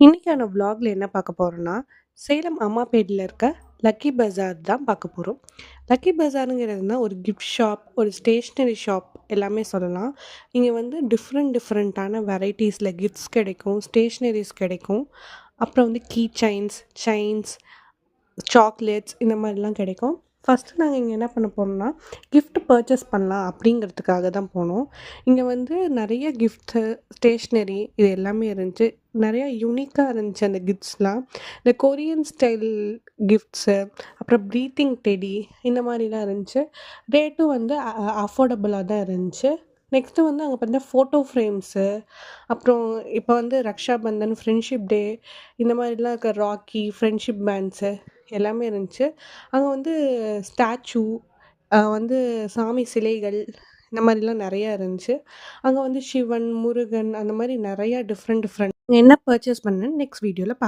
இன்னைக்கான vlogல என்ன பார்க்க போறோம்னா, சேலம் அம்மாபேட்ல இருக்க லக்கி பஜார் தான் பார்க்க போறோம். லக்கி பஜாருங்கிறதுனா ஒரு கிஃப்ட் ஷாப், ஒரு ஸ்டேஷ்னரி ஷாப் எல்லாமே சொல்லலாம். இங்க வந்து டிஃப்ரெண்ட்டான வெரைட்டீஸ்ல கிஃப்ட்ஸ் கிடைக்கும், ஸ்டேஷ்னரிஸ் கிடைக்கும். அப்புறம் வந்து கீ செயின்ஸ், சாக்லேட்ஸ் இந்த மாதிரிலாம் கிடைக்கும். ஃபஸ்ட்டு நாங்கள் இங்கே என்ன பண்ண போனோம்னா, கிஃப்ட் பர்ச்சேஸ் பண்ணலாம் அப்படிங்கிறதுக்காக தான் போனோம். இங்கே வந்து நிறைய கிஃப்ட்ஸு, ஸ்டேஷ்னரி இது எல்லாமே இருந்துச்சு. நிறையா யூனிக்காக இருந்துச்சு அந்த கிஃப்ட்ஸ்லாம். இந்த கொரியன் ஸ்டைல் கிஃப்ட்ஸு, அப்புறம் ப்ரீத்திங் டெடி இந்த மாதிரிலாம் இருந்துச்சு. ரேட்டும் வந்து அஃபோர்டபுளாக தான் இருந்துச்சு. நெக்ஸ்ட்டு வந்து அங்கே பார்த்தீங்கன்னா ஃபோட்டோ ஃப்ரேம்ஸு, அப்புறம் இப்போ வந்து ரக்ஷாபந்தன், ஃப்ரெண்ட்ஷிப் டே இந்த மாதிரிலாம் இருக்க ராக்கி, ஃப்ரெண்ட்ஷிப் பேண்ட்ஸு எல்லாமே இருந்துச்சு. அங்க வந்து ஸ்டாச்சு, வந்து சாமி சிலைகள் இந்த மாதிரிலாம் நெறையா இருந்துச்சு. அங்க வந்து சிவன், முருகன் அந்த மாரி நெறையா டிஃப்ரெண்ட் என்ன பர்ச்சேஸ் பண்ணேன்னு நெக்ஸ்ட் வீடியோல